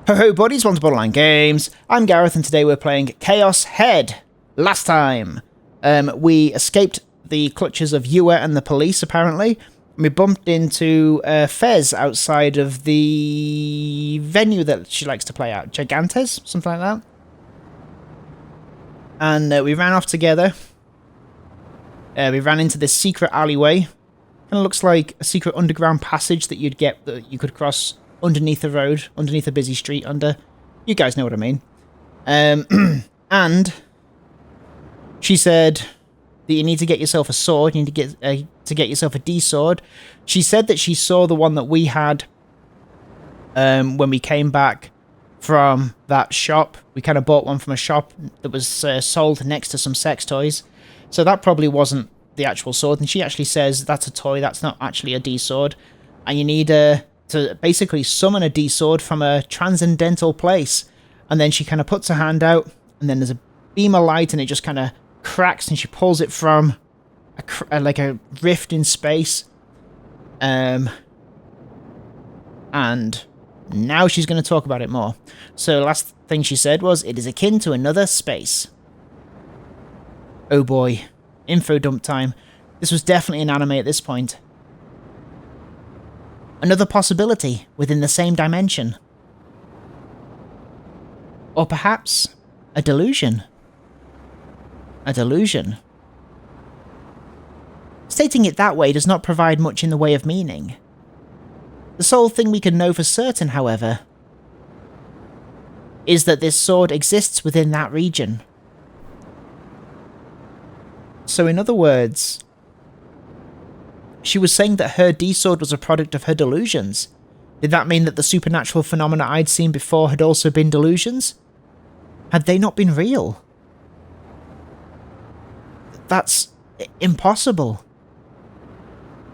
Ho ho buddies, welcome to Borderline Games. I'm Gareth and today we're playing Chaos Head. Last time, we escaped the clutches of Suwa and the police apparently. We bumped into Fez outside of the venue that she likes to play at. Gigantes? Something like that. And we ran off together. We ran into this secret alleyway. Kind of looks like a secret underground passage that you could cross underneath the road, underneath a busy street, you guys know what I mean. And she said that you need to get yourself a sword, you need to get yourself a D sword. She said that she saw the one that we had when we came back from that shop. We kind of bought one from a shop that was sold next to some sex toys. So that probably wasn't the actual sword, and she actually says that's a toy, that's not actually a D sword, and you need to basically summon a D sword from a transcendental place. And then she kind of puts her hand out, and then there's a beam of light, and it just kind of cracks, and she pulls it from like a rift in space. And now she's going to talk about it more. So last thing she said was, it is akin to another space. Oh boy. Info dump time. This was definitely an anime at this point. Another possibility within the same dimension. Or perhaps a delusion. A delusion. Stating it that way does not provide much in the way of meaning. The sole thing we can know for certain, however, is that this sword exists within that region. So in other words, she was saying that her D-sword was a product of her delusions. Did that mean that the supernatural phenomena I'd seen before had also been delusions? Had they not been real? That's impossible.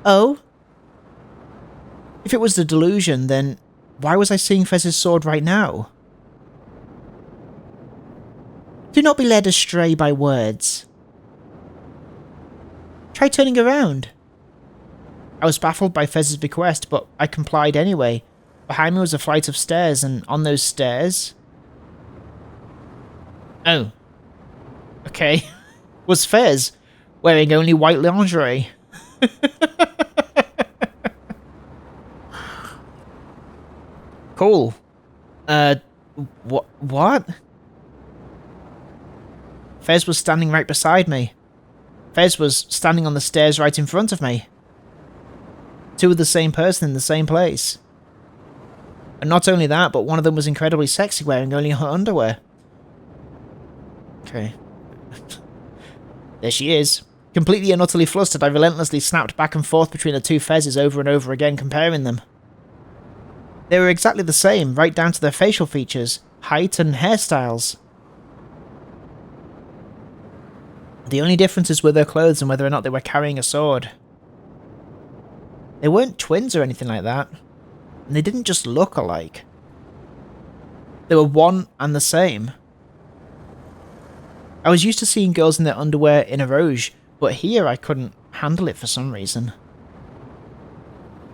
Oh? If it was the delusion, then why was I seeing Fez's sword right now? Do not be led astray by words. Try turning around. I was baffled by Fez's bequest, but I complied anyway. Behind me was a flight of stairs, and on those stairs... Oh. Okay. Was Fez wearing only white lingerie? Cool. What? Fez was standing right beside me. Fez was standing on the stairs right in front of me. Two of the same person in the same place. And not only that, but one of them was incredibly sexy, wearing only her underwear. Okay. There she is. Completely and utterly flustered, I relentlessly snapped back and forth between the two Fezes over and over again, comparing them. They were exactly the same, right down to their facial features, height and hairstyles. The only differences were their clothes and whether or not they were carrying a sword. They weren't twins or anything like that, and they didn't just look alike. They were one and the same. I was used to seeing girls in their underwear in a roge, but here I couldn't handle it for some reason.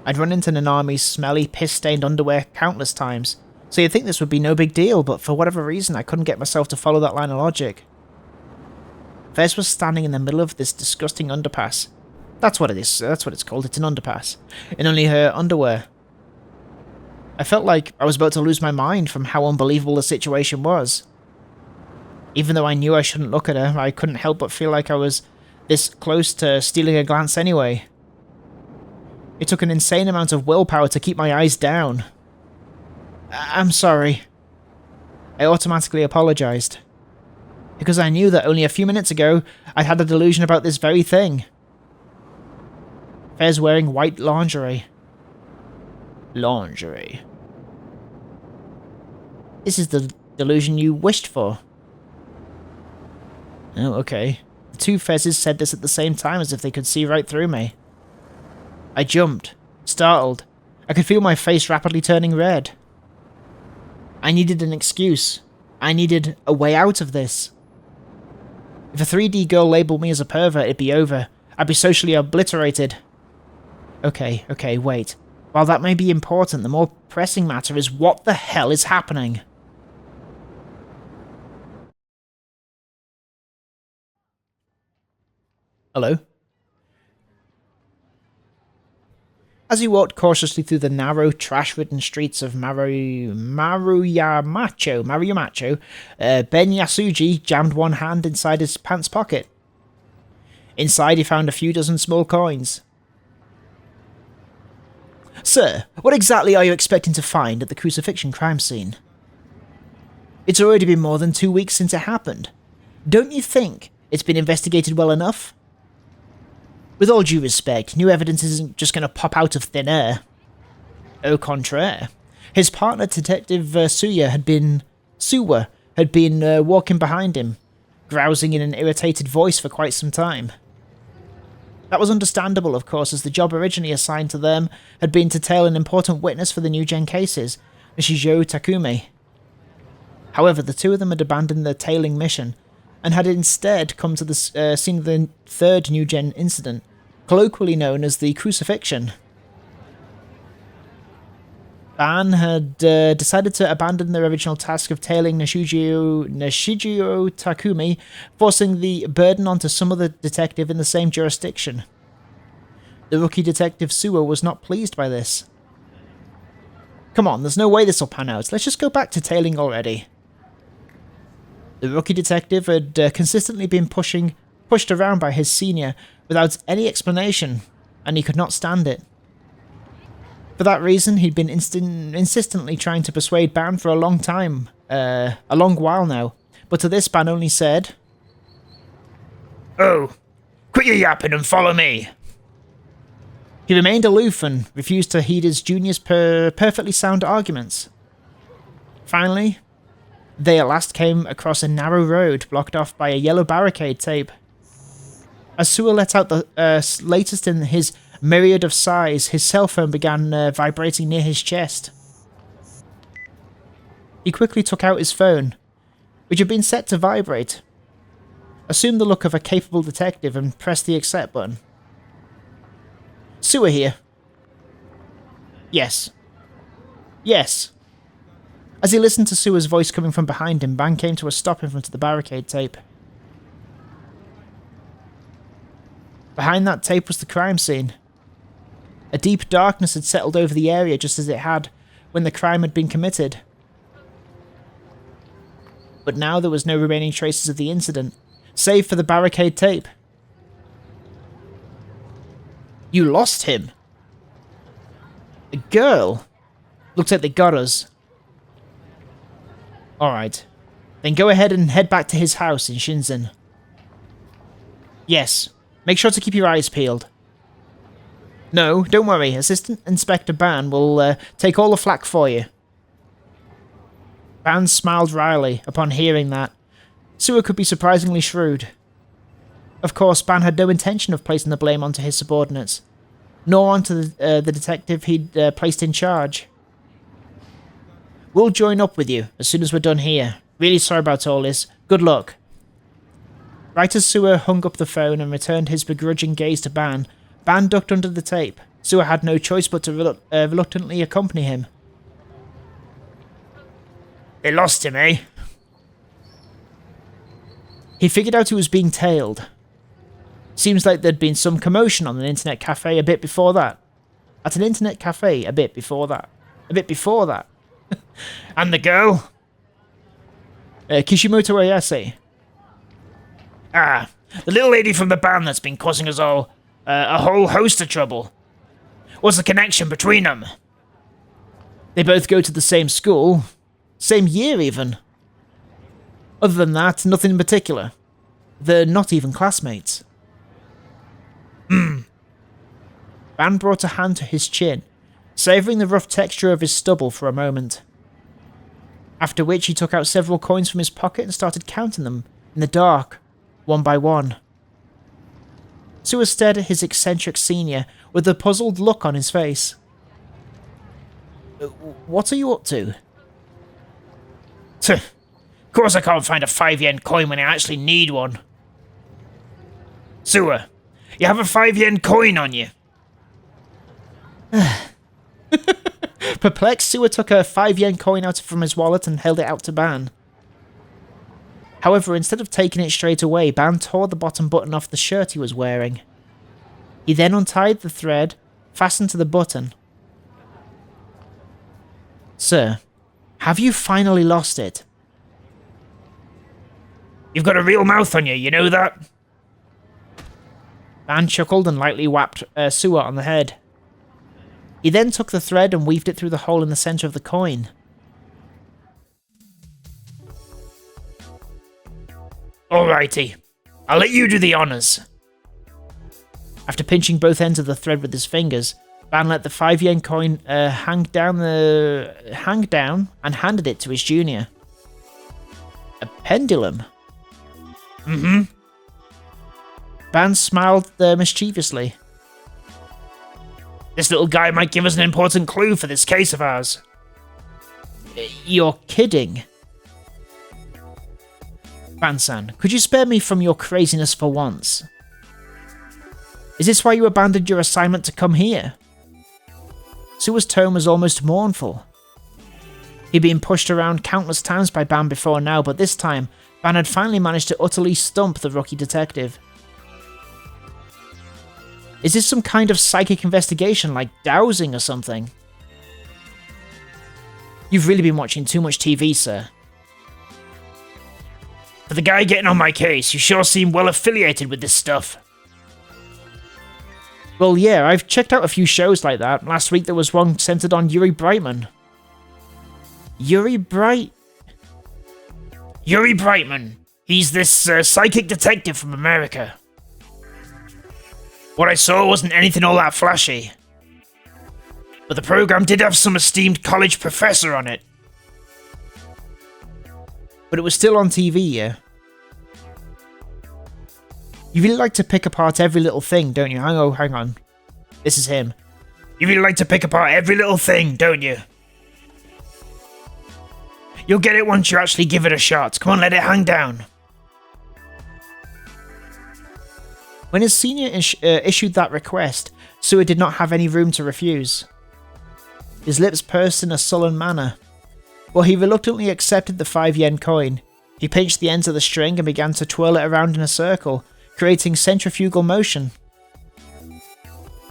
I'd run into Nanami's smelly, piss-stained underwear countless times, so you'd think this would be no big deal, but for whatever reason I couldn't get myself to follow that line of logic. Fez was standing in the middle of this disgusting underpass. That's what it is, that's what it's called, it's an underpass. In only her underwear. I felt like I was about to lose my mind from how unbelievable the situation was. Even though I knew I shouldn't look at her, I couldn't help but feel like I was this close to stealing a glance anyway. It took an insane amount of willpower to keep my eyes down. I'm sorry. I automatically apologized. Because I knew that only a few minutes ago, I'd had a delusion about this very thing. Fez wearing white lingerie. Lingerie. This is the delusion you wished for. Oh, okay. The two Fezes said this at the same time as if they could see right through me. I jumped, startled. I could feel my face rapidly turning red. I needed an excuse. I needed a way out of this. If a 3D girl labelled me as a pervert, it'd be over. I'd be socially obliterated. Okay, wait. While that may be important, the more pressing matter is what the hell is happening. Hello? As he walked cautiously through the narrow, trash-ridden streets of Maruyamacho, Ben Yasuji jammed one hand inside his pants pocket. Inside he found a few dozen small coins. Sir, what exactly are you expecting to find at the crucifixion crime scene? It's already been more than 2 weeks since it happened. Don't you think it's been investigated well enough? With all due respect, new evidence isn't just going to pop out of thin air. Au contraire. His partner, Detective Suwa, had been walking behind him, grousing in an irritated voice for quite some time. That was understandable, of course, as the job originally assigned to them had been to tail an important witness for the new gen cases, Nishijou Takumi. However, the two of them had abandoned their tailing mission, and had instead come to the scene of the third new gen incident, colloquially known as the crucifixion. Ban had decided to abandon their original task of tailing Nishijou Takumi, forcing the burden onto some other detective in the same jurisdiction. The rookie detective Suwa was not pleased by this. Come on, there's no way this'll pan out. Let's just go back to tailing already. The rookie detective had consistently been pushed around by his senior without any explanation, and he could not stand it. For that reason, he'd been insistently trying to persuade Ban for a long while now, but to this Ban only said, "Oh, quit your yapping and follow me." He remained aloof and refused to heed his junior's perfectly sound arguments. Finally, they at last came across a narrow road blocked off by a yellow barricade tape. As Suwa let out the latest in his myriad of sighs, his cell phone began vibrating near his chest. He quickly took out his phone, which had been set to vibrate, assumed the look of a capable detective, and pressed the accept button. Suwa here. Yes. Yes. As he listened to Suwa's voice coming from behind him, Ban came to a stop in front of the barricade tape. Behind that tape was the crime scene. A deep darkness had settled over the area just as it had when the crime had been committed. But now there was no remaining traces of the incident, save for the barricade tape. You lost him? A girl? Looks like they got us. Alright. Then go ahead and head back to his house in Shinzen. Yes. Make sure to keep your eyes peeled. No, don't worry. Assistant Inspector Ban will take all the flak for you. Ban smiled wryly upon hearing that. Suwa could be surprisingly shrewd. Of course, Ban had no intention of placing the blame onto his subordinates, nor onto the detective he'd placed in charge. We'll join up with you as soon as we're done here. Really sorry about all this. Good luck. Right as Suwa hung up the phone and returned his begrudging gaze to Ban, Ban ducked under the tape. Suwa had no choice but to reluctantly accompany him. They lost him, eh? He figured out he was being tailed. Seems like there'd been some commotion on an internet cafe a bit before that. At an internet cafe a bit before that. A bit before that. And the girl? Kishimoto Ayase. Ah, the little lady from the band that's been causing us all a whole host of trouble. What's the connection between them? They both go to the same school. Same year, even. Other than that, nothing in particular. They're not even classmates. Ban brought a hand to his chin, savouring the rough texture of his stubble for a moment. After which he took out several coins from his pocket and started counting them, in the dark, one by one. Suwa stared at his eccentric senior with a puzzled look on his face. What are you up to? Of course I can't find a 5-yen coin when I actually need one. Suwa, you have a 5-yen coin on you. Perplexed, Suwa took a 5 yen coin out from his wallet and held it out to Ban. However, instead of taking it straight away, Ban tore the bottom button off the shirt he was wearing. He then untied the thread, fastened to the button. Sir, have you finally lost it? You've got a real mouth on you, you know that? Ban chuckled and lightly whapped Suwa on the head. He then took the thread and weaved it through the hole in the centre of the coin. Alrighty, I'll let you do the honours. After pinching both ends of the thread with his fingers, Ban let the 5 yen coin hang down and handed it to his junior. A pendulum? Mm-hmm. Ban smiled mischievously. This little guy might give us an important clue for this case of ours. You're kidding. Ban-san, could you spare me from your craziness for once? Is this why you abandoned your assignment to come here? Suwa's tone was almost mournful. He'd been pushed around countless times by Ban before now, but this time, Ban had finally managed to utterly stump the rookie detective. Is this some kind of psychic investigation, like dowsing or something? You've really been watching too much TV, sir. For the guy getting on my case, you sure seem well affiliated with this stuff. Well, yeah, I've checked out a few shows like that. Last week there was one centered on Yuri Brightman. Yuri Brightman. He's this psychic detective from America. What I saw wasn't anything all that flashy. But the program did have some esteemed college professor on it. But it was still on TV, yeah? You really like to pick apart every little thing, don't you? Hang on. This is him. You really like to pick apart every little thing, don't you? You'll get it once you actually give it a shot. Come on, let it hang down. When his senior issued that request, Suwa did not have any room to refuse. His lips pursed in a sullen manner. While he reluctantly accepted the 5 yen coin, he pinched the ends of the string and began to twirl it around in a circle, creating centrifugal motion.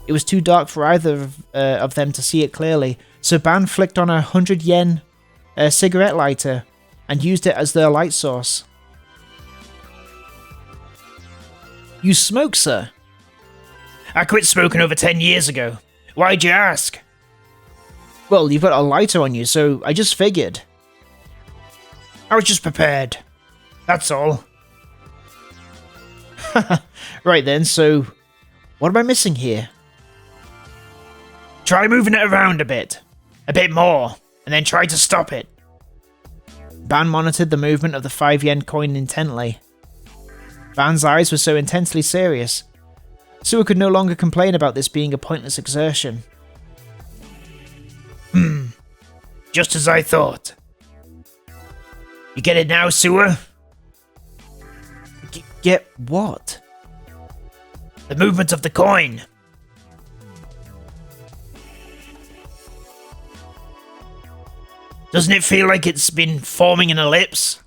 It was too dark for either of them to see it clearly, so Ban flicked on a 100 yen cigarette lighter and used it as their light source. You smoke, sir? I quit smoking over 10 years ago. Why'd you ask? Well, you've got a lighter on you, so I just figured. I was just prepared. That's all. Right then, so what am I missing here? Try moving it around a bit more, and then try to stop it. Ban monitored the movement of the 5 yen coin intently. Ban's eyes were so intensely serious. Suwa could no longer complain about this being a pointless exertion. Just as I thought. You get it now, Suwa? Get what? The movement of the coin. Doesn't it feel like it's been forming an ellipse?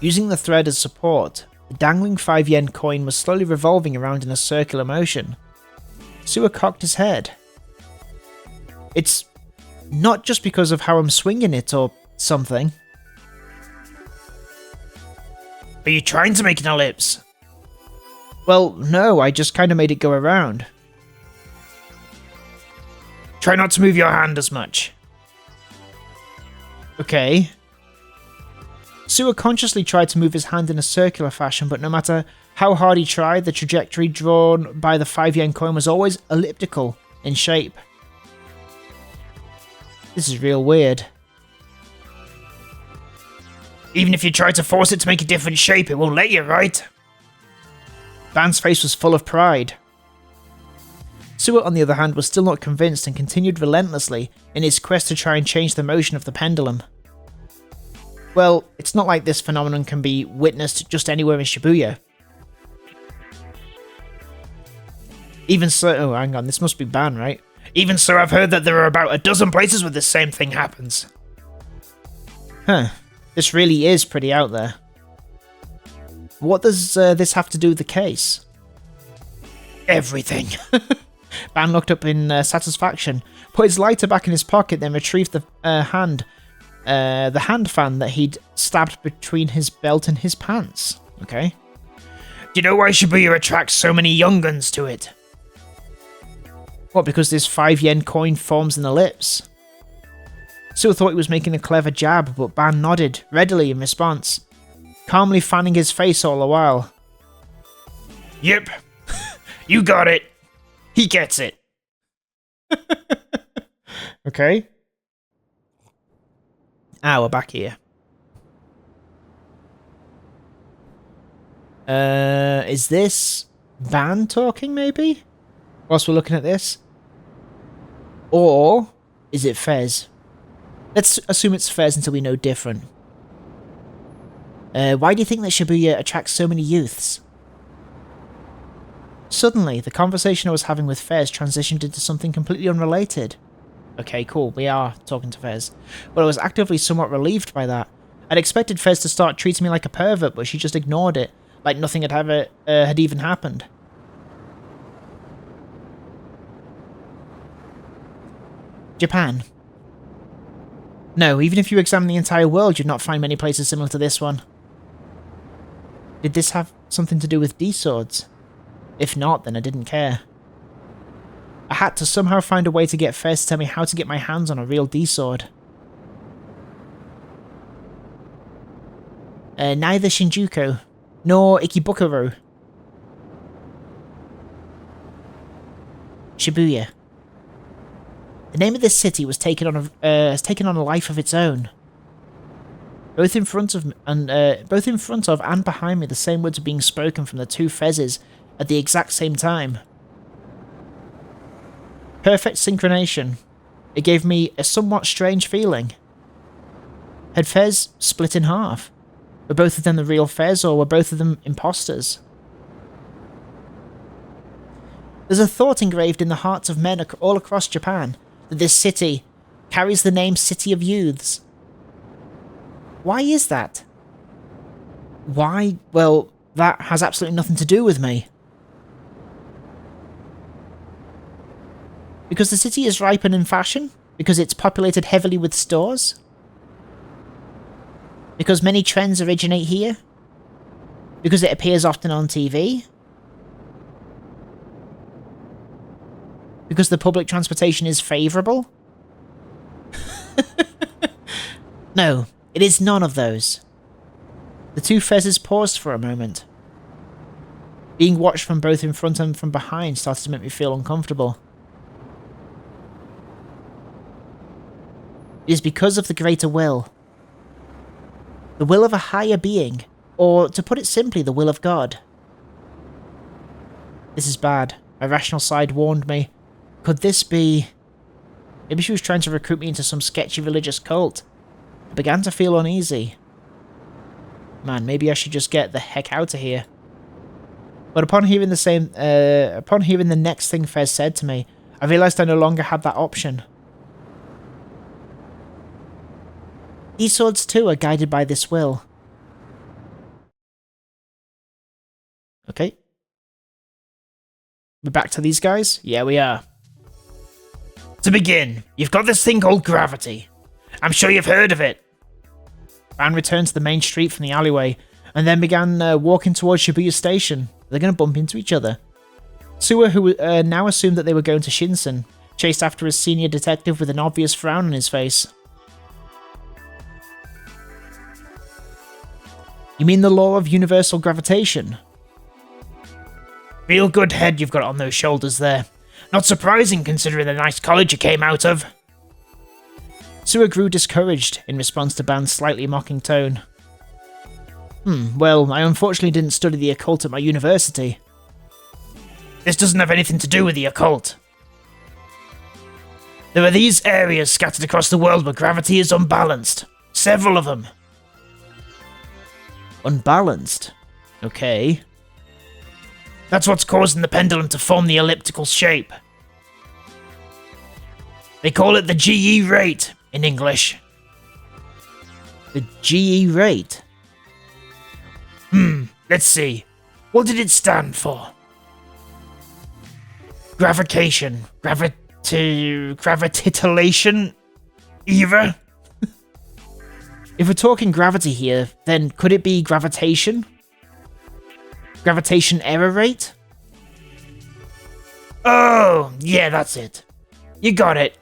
Using the thread as support, the dangling 5 yen coin was slowly revolving around in a circular motion. Suwa cocked his head. It's not just because of how I'm swinging it or something. Are you trying to make an ellipse? Well, no, I just kind of made it go around. Try not to move your hand as much. Okay. Suwa consciously tried to move his hand in a circular fashion, but no matter how hard he tried, the trajectory drawn by the 5 yen coin was always elliptical in shape. This is real weird. Even if you try to force it to make a different shape, it won't let you, right? Ban's face was full of pride. Suwa, on the other hand, was still not convinced and continued relentlessly in his quest to try and change the motion of the pendulum. Well, it's not like this phenomenon can be witnessed just anywhere in Shibuya. Even so, oh, hang on, this must be Ban, right? Even so, I've heard that there are about a dozen places where the same thing happens. Huh. This really is pretty out there. What does this have to do with the case? Everything. Ban looked up in satisfaction, put his lighter back in his pocket, then retrieved the hand fan that he'd stabbed between his belt and his pants. Okay. Do you know why Shibuya attracts so many young guns to it? What, because this 5 yen coin forms in the lips? Suwa thought he was making a clever jab, but Ban nodded readily in response, calmly fanning his face all the while. Yep. You got it. He gets it. Okay. Ah, we're back here. Is this Ban talking, maybe? Whilst we're looking at this? Or is it Fez? Let's assume it's Fez until we know different. Why do you think that Shibuya attracts so many youths? Suddenly, the conversation I was having with Fez transitioned into something completely unrelated. Okay, cool, we are talking to Fez. But I was actively somewhat relieved by that. I'd expected Fez to start treating me like a pervert, but she just ignored it, like nothing had even happened. Japan. No, even if you examine the entire world, you'd not find many places similar to this one. Did this have something to do with D-swords? If not, then I didn't care. I had to somehow find a way to get Fez to tell me how to get my hands on a real D-sword. Neither Shinjuku, nor Ikebukuro. Shibuya. The name of this city was has taken on a life of its own. Both in front of and behind me, the same words are being spoken from the two Fezes at the exact same time. Perfect synchronization. It gave me a somewhat strange feeling. Had Fez split in half? Were both of them the real Fez, or were both of them imposters? There's a thought engraved in the hearts of men all across Japan that this city carries the name City of Youths. Why is that? Why? Well, that has absolutely nothing to do with me. Because the city is ripe and in fashion? Because it's populated heavily with stores? Because many trends originate here? Because it appears often on TV? Because the public transportation is favourable? No, it is none of those. The two Fezes paused for a moment. Being watched from both in front and from behind started to make me feel uncomfortable. It is because of the greater will. The will of a higher being, or to put it simply, the will of God. This is bad. My rational side warned me. Could this be... Maybe she was trying to recruit me into some sketchy religious cult. I began to feel uneasy. Man, maybe I should just get the heck out of here. But upon hearing the next thing Fez said to me, I realised I no longer had that option. These swords too are guided by this will. Okay. We're back to these guys? Yeah, we are. To begin, you've got this thing called gravity. I'm sure you've heard of it. Ban returned to the main street from the alleyway, and then began walking towards Shibuya Station. They're going to bump into each other. Suwa, who now assumed that they were going to Shinsen, chased after his senior detective with an obvious frown on his face. You mean the law of universal gravitation? Real good head you've got on those shoulders there. Not surprising considering the nice college you came out of. Suwa grew discouraged in response to Ban's slightly mocking tone. Well, I unfortunately didn't study the occult at my university. This doesn't have anything to do with the occult. There are these areas scattered across the world where gravity is unbalanced. Several of them. Unbalanced? Okay. That's what's causing the pendulum to form the elliptical shape. They call it the GE rate in English. The GE rate? Let's see. What did it stand for? Gravitation. Gravititillation? Either? If we're talking gravity here, then could it be gravitation? Gravitation error rate? Oh, yeah, that's it. You got it.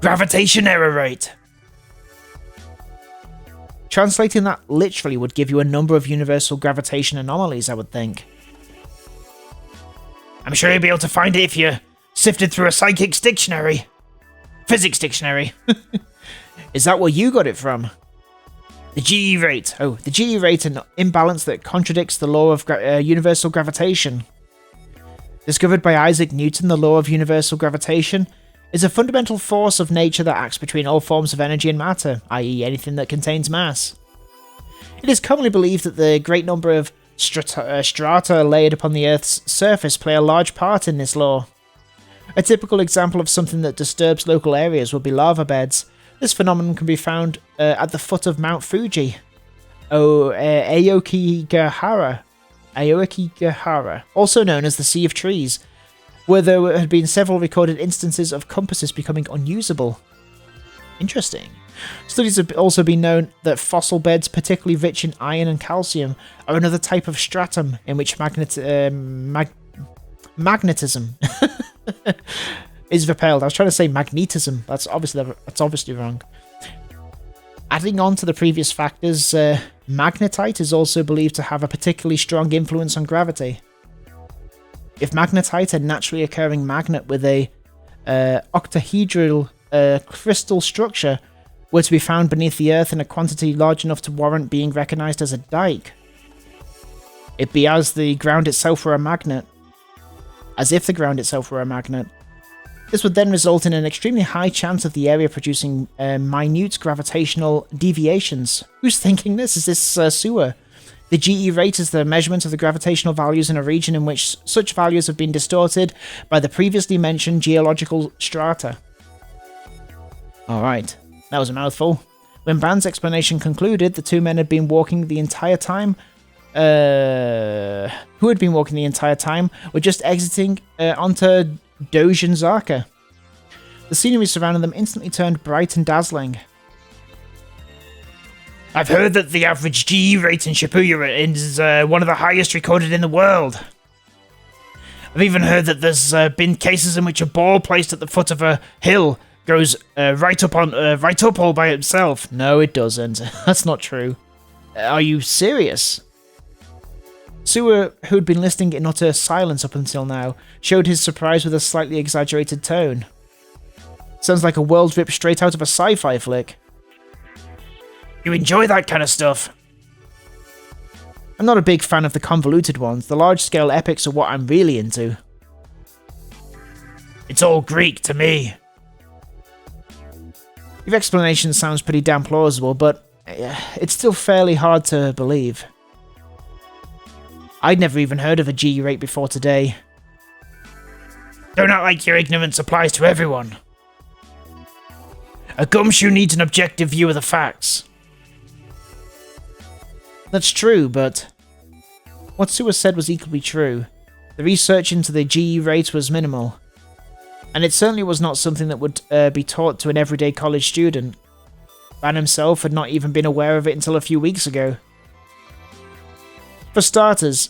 Gravitation error rate. Translating that literally would give you a number of universal gravitation anomalies, I would think. I'm sure you'll be able to find it if you sifted through a psychics dictionary. Physics dictionary. Is that where you got it from? The GE rate. Oh, the GE rate, an imbalance that contradicts the law of universal gravitation. Discovered by Isaac Newton, the law of universal gravitation is a fundamental force of nature that acts between all forms of energy and matter, i.e. anything that contains mass. It is commonly believed that the great number of strata layered upon the Earth's surface play a large part in this law. A typical example of something that disturbs local areas would be lava beds. This phenomenon can be found at the foot of Mount Fuji, Aokigahara, also known as the Sea of Trees, where there had been several recorded instances of compasses becoming unusable. Interesting. Studies have also been known that fossil beds, particularly rich in iron and calcium, are another type of stratum in which magnetism is repelled. I was trying to say magnetism. That's obviously wrong. Adding on to the previous factors, magnetite is also believed to have a particularly strong influence on gravity. If magnetite, a naturally occurring magnet with a octahedral crystal structure, were to be found beneath the Earth in a quantity large enough to warrant being recognised as a dike, it'd be as if the ground itself were a magnet. This would then result in an extremely high chance of the area producing minute gravitational deviations. Who's thinking this? Is this Suwa? The GE rate is the measurement of the gravitational values in a region in which such values have been distorted by the previously mentioned geological strata. Alright, that was a mouthful. When Band's explanation concluded, the two men had been walking the entire time. Who had been walking the entire time were just exiting onto Dojinzaka. The scenery surrounding them instantly turned bright and dazzling. I've heard that the average GE rate in Shibuya is one of the highest recorded in the world. I've even heard that there's been cases in which a ball placed at the foot of a hill goes right up all by itself. No, it doesn't. That's not true. Are you serious? Suwa, who'd been listening in utter silence up until now, showed his surprise with a slightly exaggerated tone. Sounds like a world ripped straight out of a sci-fi flick. You enjoy that kind of stuff? I'm not a big fan of the convoluted ones. The large-scale epics are what I'm really into. It's all Greek to me. Your explanation sounds pretty damn plausible, but it's still fairly hard to believe. I'd never even heard of a G rate before today. Don't act like your ignorance applies to everyone. A gumshoe needs an objective view of the facts. That's true, but what Suwa said was equally true. The research into the GE rate was minimal, and it certainly was not something that would be taught to an everyday college student. Van himself had not even been aware of it until a few weeks ago. For starters,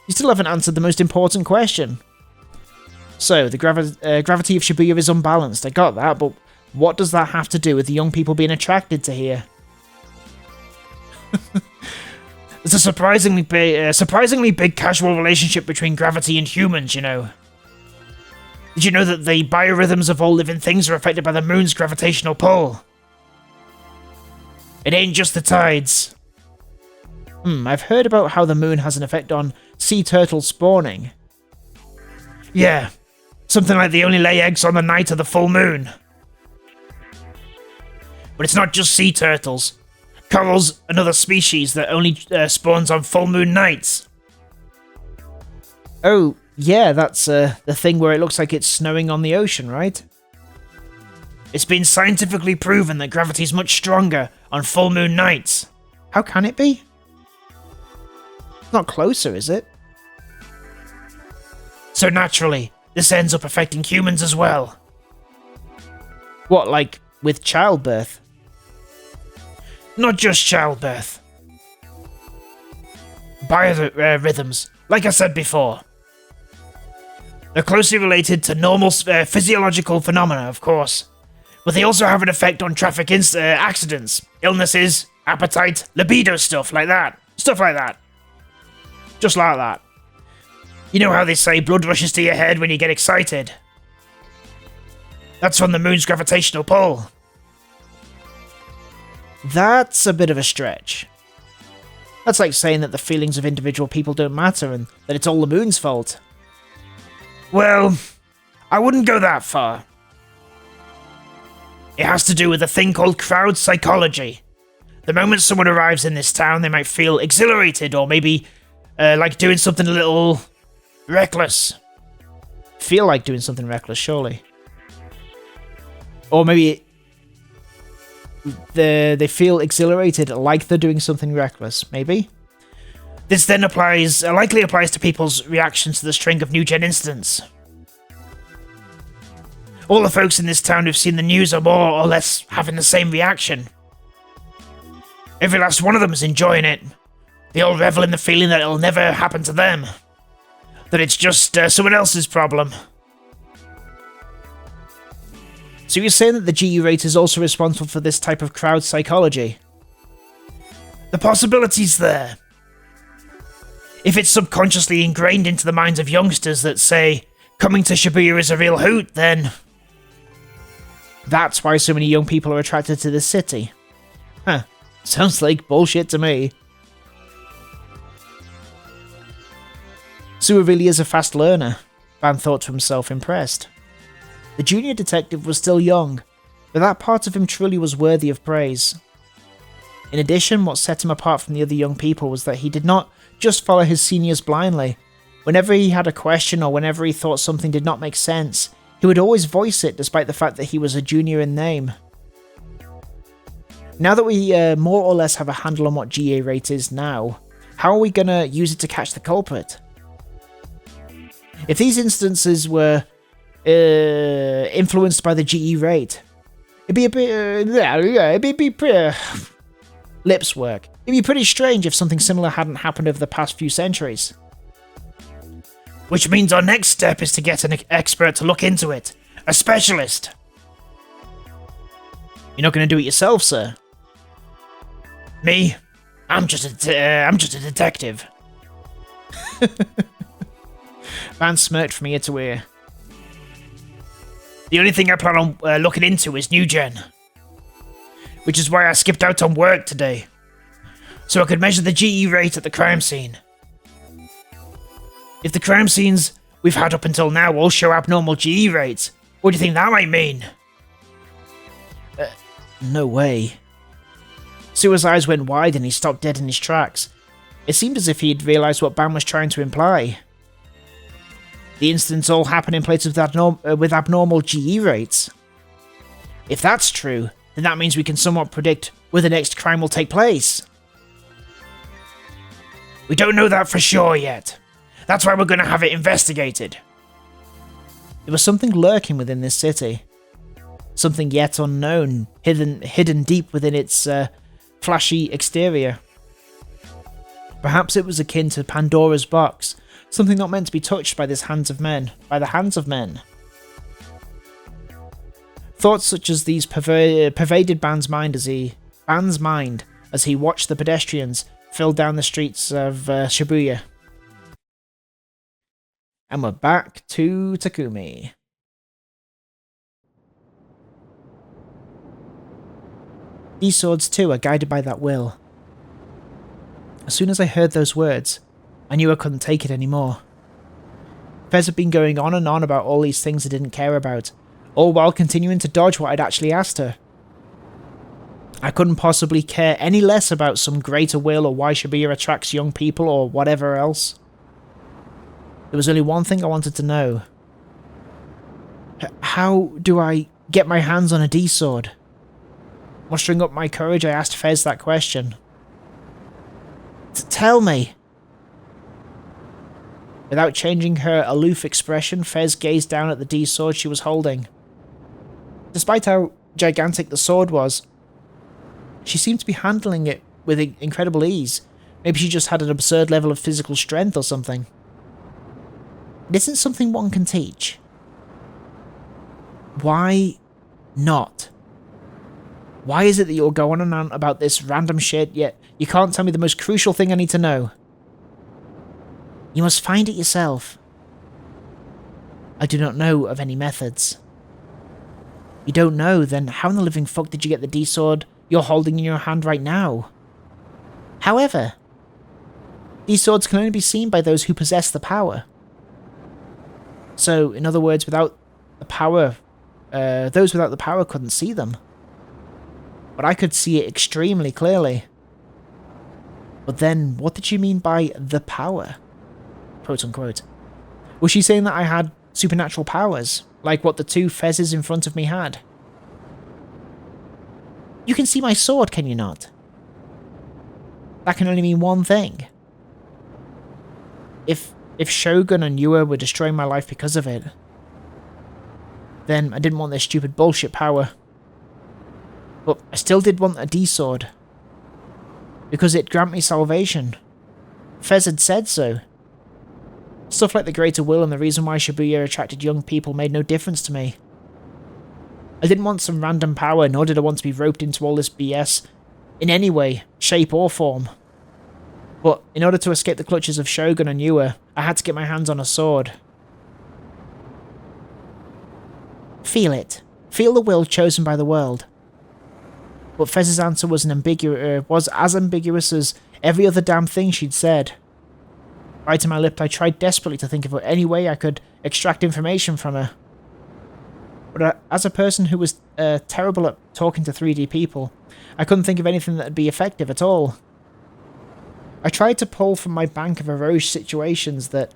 you still haven't answered the most important question. So, the gravity of Shibuya is unbalanced, I got that, but what does that have to do with the young people being attracted to here? There's a surprisingly big casual relationship between gravity and humans, you know. Did you know that the biorhythms of all living things are affected by the moon's gravitational pull? It ain't just the tides. I've heard about how the moon has an effect on sea turtle spawning. Yeah, something like they only lay eggs on the night of the full moon. But it's not just sea turtles. Coral's another species that only spawns on full moon nights. Oh, yeah, that's the thing where it looks like it's snowing on the ocean, right? It's been scientifically proven that gravity's much stronger on full moon nights. How can it be? It's not closer, is it? So naturally, this ends up affecting humans as well. What, like with childbirth? Not just childbirth. Biorhythms, like I said before. They're closely related to normal physiological phenomena, of course. But they also have an effect on traffic accidents, illnesses, appetite, libido, stuff like that. Stuff like that. Just like that. You know how they say blood rushes to your head when you get excited? That's from the moon's gravitational pull. That's a bit of a stretch. That's like saying that the feelings of individual people don't matter and that it's all the moon's fault. Well, I wouldn't go that far. It has to do with a thing called crowd psychology. The moment someone arrives in this town, they might feel exhilarated or maybe like doing something a little reckless. Feel like doing something reckless, surely. Or maybe they feel exhilarated like they're doing something reckless, maybe? This then likely applies to people's reactions to the string of new-gen incidents. All the folks in this town who've seen the news are more or less having the same reaction. Every last one of them is enjoying it. They all revel in the feeling that it'll never happen to them. That it's just someone else's problem. So you're saying that the GE rate is also responsible for this type of crowd psychology? The possibility's there. If it's subconsciously ingrained into the minds of youngsters that say, coming to Shibuya is a real hoot, then... That's why so many young people are attracted to this city. Huh. Sounds like bullshit to me. Suwa really is a fast learner, Van thought to himself, impressed. The junior detective was still young, but that part of him truly was worthy of praise. In addition, what set him apart from the other young people was that he did not just follow his seniors blindly. Whenever he had a question or whenever he thought something did not make sense, he would always voice it despite the fact that he was a junior in name. Now that we more or less have a handle on what GA rate is now, how are we gonna use it to catch the culprit? If these instances were influenced by the GE rate, it'd be a bit, it'd be pretty, lips work. It'd be pretty strange if something similar hadn't happened over the past few centuries. Which means our next step is to get an expert to look into it. A specialist. You're not going to do it yourself, sir? Me? I'm just a detective. Van smirked from ear to ear. The only thing I plan on looking into is new gen. Which is why I skipped out on work today. So I could measure the GE rate at the crime scene. If the crime scenes we've had up until now all show abnormal GE rates, what do you think that might mean? No way. Suwa's eyes went wide and he stopped dead in his tracks. It seemed as if he had realised what Ban was trying to imply. The incidents all happen in places with abnormal GE rates. If that's true, then that means we can somewhat predict where the next crime will take place. We don't know that for sure yet. That's why we're going to have it investigated. There was something lurking within this city. Something yet unknown, hidden deep within its flashy exterior. Perhaps it was akin to Pandora's box, something not meant to be touched by the hands of men. Thoughts such as these pervaded Ban's mind as he watched the pedestrians fill down the streets of Shibuya. And we're back to Takumi. These swords too are guided by that will. As soon as I heard those words, I knew I couldn't take it anymore. Fez had been going on and on about all these things I didn't care about, all while continuing to dodge what I'd actually asked her. I couldn't possibly care any less about some greater will or why Shibuya attracts young people or whatever else. There was only one thing I wanted to know. How do I get my hands on a D-sword? Mustering up my courage, I asked Fez that question. Tell me. Without changing her aloof expression, Fez gazed down at the D-sword she was holding. Despite how gigantic the sword was, she seemed to be handling it with incredible ease. Maybe she just had an absurd level of physical strength or something. It isn't something one can teach. Why not? Why is it that you'll go on and on about this random shit, yet you can't tell me the most crucial thing I need to know? You must find it yourself. I do not know of any methods. You don't know, then how in the living fuck did you get the D-sword you're holding in your hand right now? However, these swords can only be seen by those who possess the power. So, in other words, without the power, those without the power couldn't see them. But I could see it extremely clearly. But then, what did she mean by the power? Quote unquote. Was she saying that I had supernatural powers, like what the two Fezes in front of me had? You can see my sword, can you not? That can only mean one thing. If Shogun and Yua were destroying my life because of it, then I didn't want their stupid bullshit power. But I still did want a D-sword. Because it'd grant me salvation. Fez had said so. Stuff like the greater will and the reason why Shibuya attracted young people made no difference to me. I didn't want some random power, nor did I want to be roped into all this BS in any way, shape or form. But in order to escape the clutches of Shogun and Yua, I had to get my hands on a sword. Feel it. Feel the will chosen by the world. But Fez's answer was as ambiguous as every other damn thing she'd said. Biting my lip, I tried desperately to think of any way I could extract information from her. But as a person who was terrible at talking to 3D people, I couldn't think of anything that would be effective at all. I tried to pull from my bank of Eroge situations but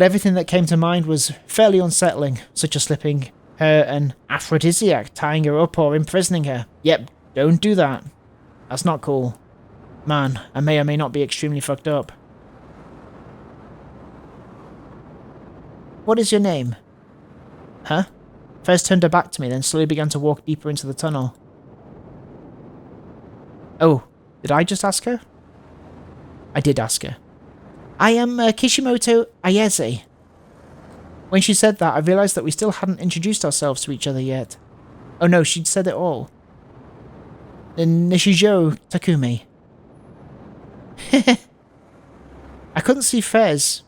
everything that came to mind was fairly unsettling, such as slipping her an aphrodisiac, tying her up or imprisoning her. Yep, don't do that. That's not cool. Man, I may or may not be extremely fucked up. What is your name? Huh? Fez turned her back to me, then slowly began to walk deeper into the tunnel. Oh, did I just ask her? I did ask her. I am Kishimoto Ayase. When she said that, I realised that we still hadn't introduced ourselves to each other yet. Oh no, she'd said it all. Nishijo Takumi. I couldn't see Fez,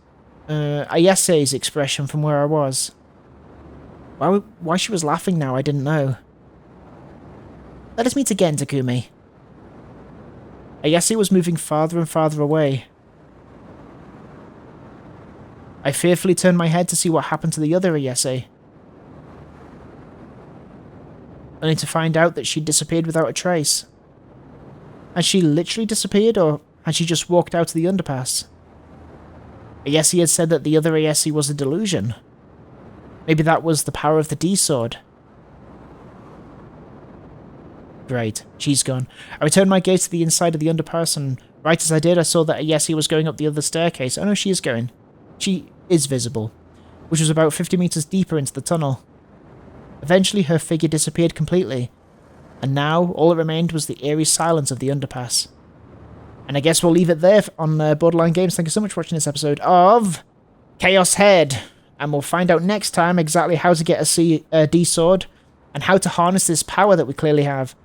Ayase's expression from where I was. Why she was laughing now, I didn't know. Let us meet again, Takumi. Ayase was moving farther and farther away. I fearfully turned my head to see what happened to the other Ayase, only to find out that she'd disappeared without a trace. Had she literally disappeared, or had she just walked out of the underpass? Ayase had said that the other Ayase was a delusion. Maybe that was the power of the D-sword. Great, she's gone. I returned my gaze to the inside of the underpass, and right as I did, I saw that Ayase was going up the other staircase. Oh no, she is going. She is visible, which was about 50 meters deeper into the tunnel. Eventually, her figure disappeared completely, and now all that remained was the eerie silence of the underpass. And I guess we'll leave it there on Borderline Games. Thank you so much for watching this episode of Chaos Head, and we'll find out next time exactly how to get a D-sword and how to harness this power that we clearly have.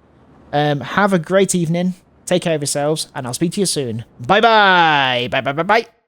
Have a great evening, take care of yourselves, and I'll speak to you soon. Bye-bye! Bye-bye-bye-bye!